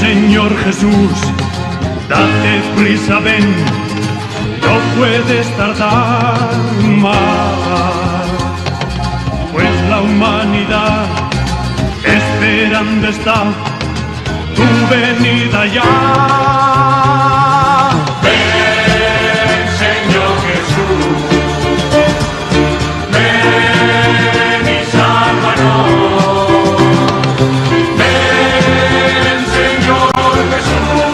Señor Jesús, date prisa, ven, no puedes tardar más, pues la humanidad esperando está tu venida ya. Ven, Señor Jesús, ven y sálvanos. Ven, Señor Jesús,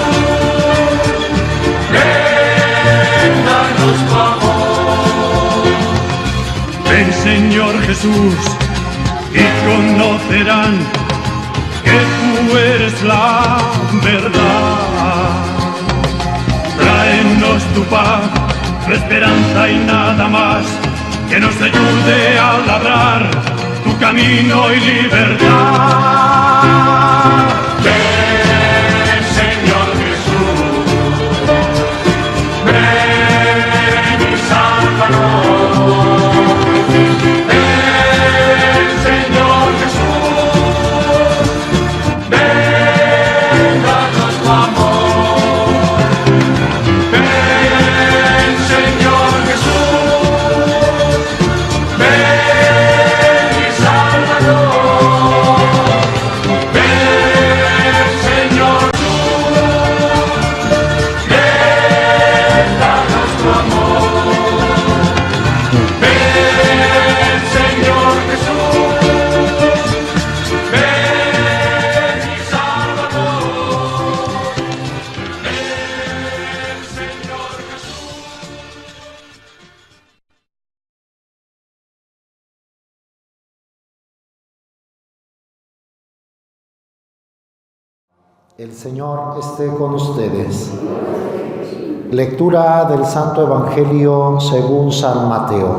ven, danos tu amor. Ven, Señor Jesús, y conocerán que tú eres la verdad. Tráenos tu paz, tu esperanza y nada más, que nos ayude a labrar tu camino y libertad. Ven, Señor Jesús, ven y sálvanos. El Señor esté con ustedes. Lectura del Santo Evangelio según San Mateo.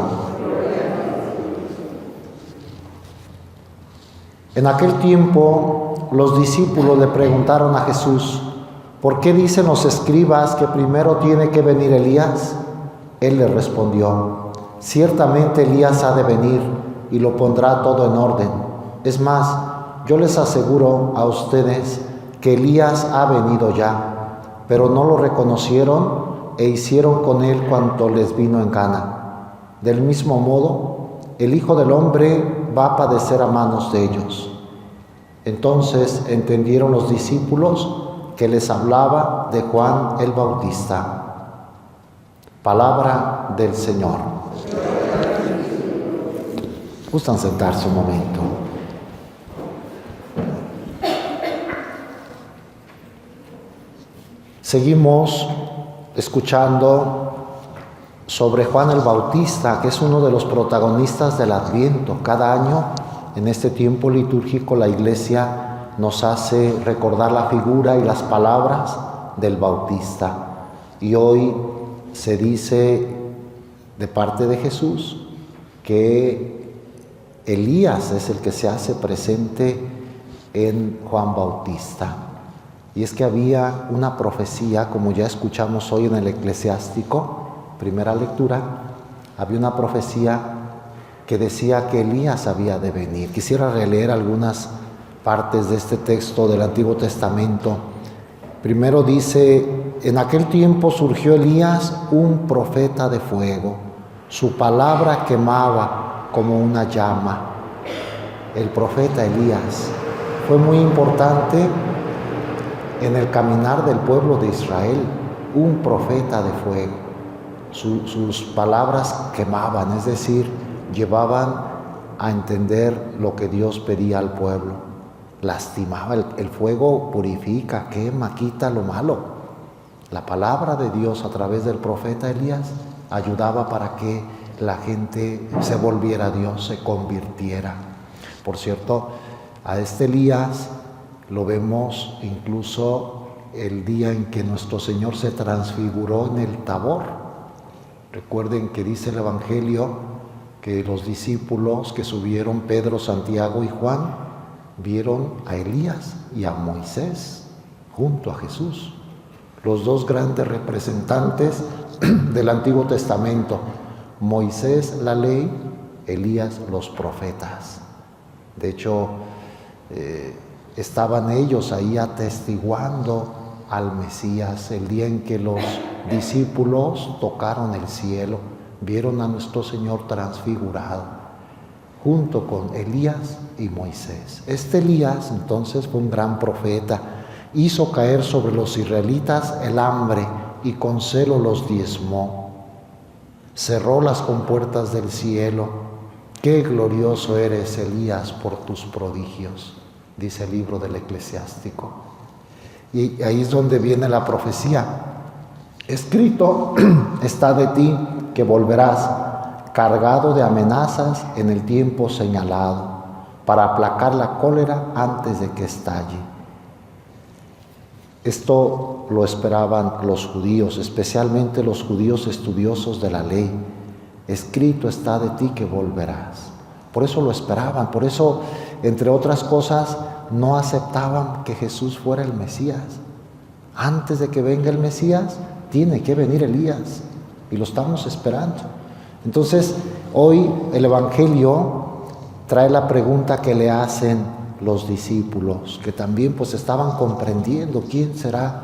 En aquel tiempo, los discípulos le preguntaron a Jesús: ¿por qué dicen los escribas que primero tiene que venir Elías? Él les respondió: ciertamente Elías ha de venir y lo pondrá todo en orden. Es más, yo les aseguro a ustedes que Elías ha venido ya, pero no lo reconocieron e hicieron con él cuanto les vino en gana. Del mismo modo, el Hijo del Hombre va a padecer a manos de ellos. Entonces entendieron los discípulos que les hablaba de Juan el Bautista. Palabra del Señor. ¿Gustan sentarse un momento? Seguimos escuchando sobre Juan el Bautista, que es uno de los protagonistas del Adviento. Cada año, en este tiempo litúrgico, la Iglesia nos hace recordar la figura y las palabras del Bautista. Y hoy se dice de parte de Jesús que Elías es el que se hace presente en Juan Bautista. Y es que había una profecía, como ya escuchamos hoy en el Eclesiástico, primera lectura, había una profecía que decía que Elías había de venir. Quisiera releer algunas partes de este texto del Antiguo Testamento. Primero dice: en aquel tiempo surgió Elías, un profeta de fuego. Su palabra quemaba como una llama. El profeta Elías fue muy importante en el caminar del pueblo de Israel, un profeta de fuego. Sus palabras quemaban, es decir, llevaban a entender lo que Dios pedía al pueblo. Lastimaba, el fuego purifica, quema, quita lo malo. La palabra de Dios a través del profeta Elías ayudaba para que la gente se volviera a Dios, se convirtiera. Por cierto, a este Elías lo vemos incluso el día en que nuestro Señor se transfiguró en el Tabor. Recuerden que dice el Evangelio que los discípulos que subieron, Pedro, Santiago y Juan, vieron a Elías y a Moisés junto a Jesús, los dos grandes representantes del Antiguo Testamento. Moisés la ley, Elías los profetas. De hecho, estaban ellos ahí atestiguando al Mesías, el día en que los discípulos tocaron el cielo, vieron a nuestro Señor transfigurado, junto con Elías y Moisés. Este Elías entonces fue un gran profeta, hizo caer sobre los israelitas el hambre y con celo los diezmó. Cerró las compuertas del cielo. Qué glorioso eres, Elías, por tus prodigios, dice el libro del Eclesiástico. Y ahí es donde viene la profecía. Escrito está de ti que volverás, cargado de amenazas en el tiempo señalado, para aplacar la cólera antes de que estalle. Esto lo esperaban los judíos, especialmente los judíos estudiosos de la ley. Escrito está de ti que volverás. Por eso lo esperaban, por eso, entre otras cosas, no aceptaban que Jesús fuera el Mesías. Antes de que venga el Mesías, tiene que venir Elías, y lo estamos esperando. Entonces, hoy el Evangelio trae la pregunta que le hacen los discípulos, que también pues estaban comprendiendo quién será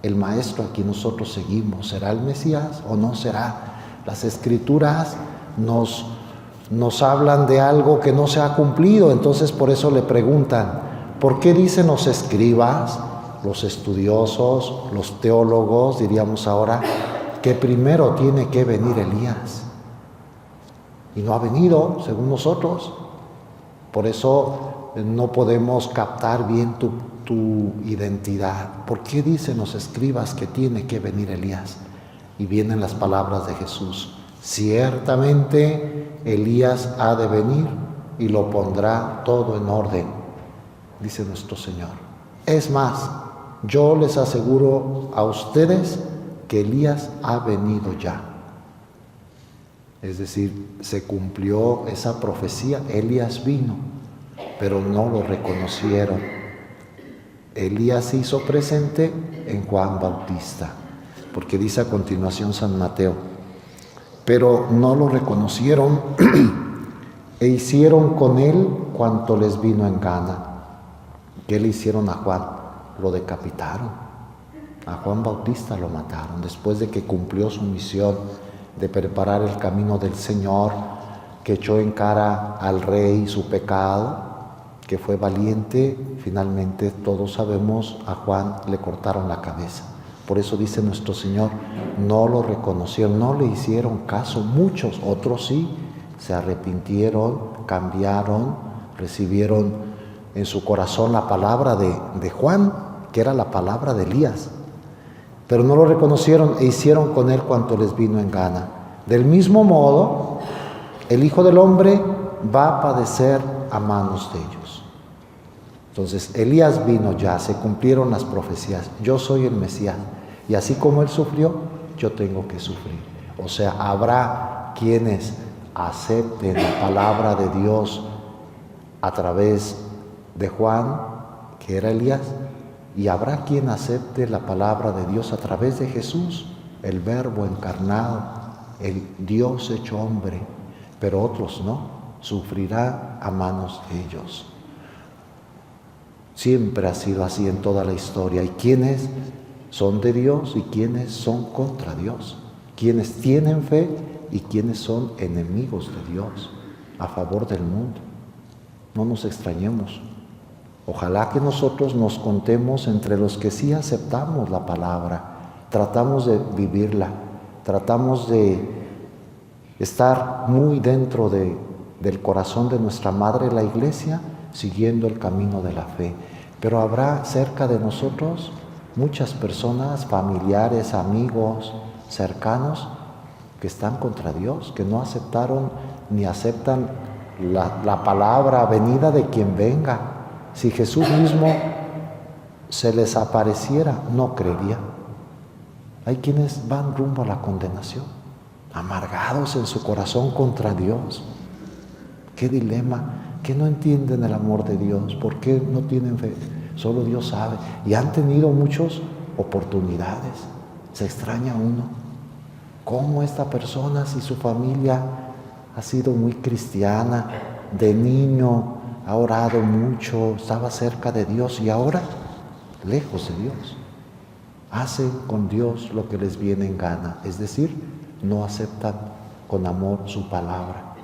el Maestro a quien nosotros seguimos. ¿Será el Mesías o no será? Las Escrituras nos hablan de algo que no se ha cumplido, entonces por eso le preguntan, ¿por qué dicen los escribas, los estudiosos, los teólogos, diríamos ahora, que primero tiene que venir Elías? Y no ha venido, según nosotros. Por eso no podemos captar bien tu identidad. ¿Por qué dicen los escribas que tiene que venir Elías? Y vienen las palabras de Jesús. Ciertamente Elías ha de venir y lo pondrá todo en orden, dice nuestro Señor. Es más, yo les aseguro a ustedes que Elías ha venido ya. Es decir, se cumplió esa profecía. Elías vino, pero no lo reconocieron. Elías se hizo presente en Juan Bautista, porque dice a continuación San Mateo, pero no lo reconocieron e hicieron con él cuanto les vino en gana. ¿Qué le hicieron a Juan? Lo decapitaron. A Juan Bautista lo mataron después de que cumplió su misión de preparar el camino del Señor, que echó en cara al rey su pecado, que fue valiente. Finalmente todos sabemos, a Juan le cortaron la cabeza. Por eso dice nuestro Señor, no lo reconocieron, no le hicieron caso. Muchos, otros sí, se arrepintieron, cambiaron, recibieron en su corazón la palabra de Juan, que era la palabra de Elías. Pero no lo reconocieron e hicieron con él cuanto les vino en gana. Del mismo modo, el Hijo del Hombre va a padecer a manos de ellos. Entonces, Elías vino ya, se cumplieron las profecías. Yo soy el Mesías, y así como él sufrió, yo tengo que sufrir. O sea, habrá quienes acepten la palabra de Dios a través de Juan, que era Elías, y habrá quien acepte la palabra de Dios a través de Jesús, el Verbo encarnado, el Dios hecho hombre, pero otros no, sufrirán a manos de ellos. Siempre ha sido así en toda la historia. Y quienes son de Dios y quienes son contra Dios, quienes tienen fe y quienes son enemigos de Dios, a favor del mundo. No nos extrañemos. Ojalá que nosotros nos contemos entre los que sí aceptamos la palabra, tratamos de vivirla, tratamos de estar muy dentro del corazón de nuestra Madre, la Iglesia, siguiendo el camino de la fe. Pero habrá cerca de nosotros muchas personas, familiares, amigos, cercanos, que están contra Dios, que no aceptaron ni aceptan la palabra venida de quien venga. Si Jesús mismo se les apareciera, no creería. Hay quienes van rumbo a la condenación, amargados en su corazón contra Dios. Qué dilema, que no entienden el amor de Dios. ¿Por qué no tienen fe? Solo Dios sabe. Y han tenido muchas oportunidades. Se extraña uno. ¿Cómo esta persona, si su familia ha sido muy cristiana, de niño ha orado mucho, estaba cerca de Dios y ahora lejos de Dios. Hacen con Dios lo que les viene en gana, es decir, no aceptan con amor su palabra.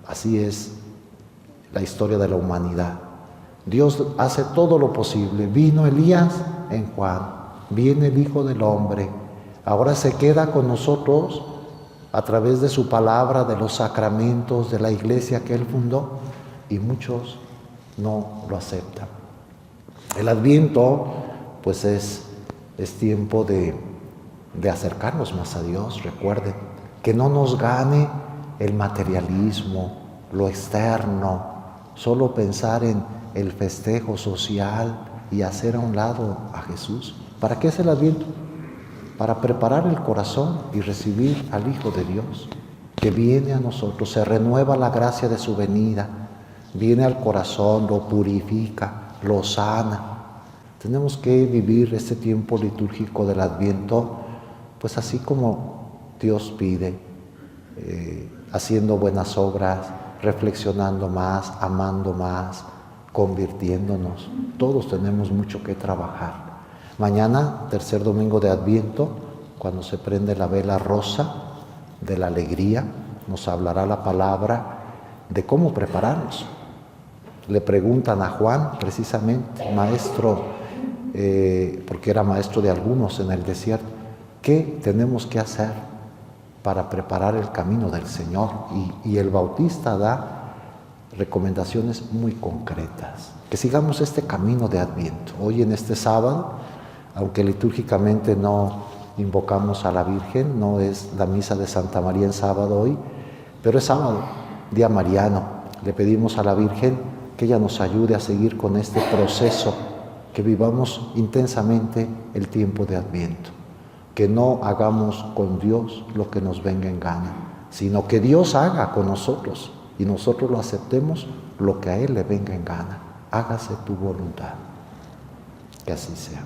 Así es la historia de la humanidad. Dios hace todo lo posible. Vino Elías en Juan, viene el Hijo del Hombre. Ahora se queda con nosotros a través de su palabra, de los sacramentos, de la iglesia que Él fundó, y muchos no lo aceptan. El Adviento, pues es tiempo de acercarnos más a Dios. Recuerden, que no nos gane el materialismo, lo externo, solo pensar en el festejo social y hacer a un lado a Jesús. ¿Para qué es el Adviento? Para preparar el corazón y recibir al Hijo de Dios, que viene a nosotros, se renueva la gracia de su venida, viene al corazón, lo purifica, lo sana. Tenemos que vivir este tiempo litúrgico del Adviento, pues así como Dios pide, haciendo buenas obras, reflexionando más, amando más, convirtiéndonos. Todos tenemos mucho que trabajar. Mañana, tercer domingo de Adviento, cuando se prende la vela rosa de la alegría, nos hablará la palabra de cómo prepararnos. Le preguntan a Juan, precisamente, maestro, porque era maestro de algunos en el desierto, ¿qué tenemos que hacer para preparar el camino del Señor? Y el Bautista da recomendaciones muy concretas, que sigamos este camino de Adviento. Hoy en este sábado, aunque litúrgicamente no invocamos a la Virgen, no es la misa de Santa María en sábado hoy, pero es sábado, día mariano. Le pedimos a la Virgen que ella nos ayude a seguir con este proceso, que vivamos intensamente el tiempo de Adviento, que no hagamos con Dios lo que nos venga en gana, sino que Dios haga con nosotros y nosotros lo aceptemos lo que a Él le venga en gana. Hágase tu voluntad. Que así sea.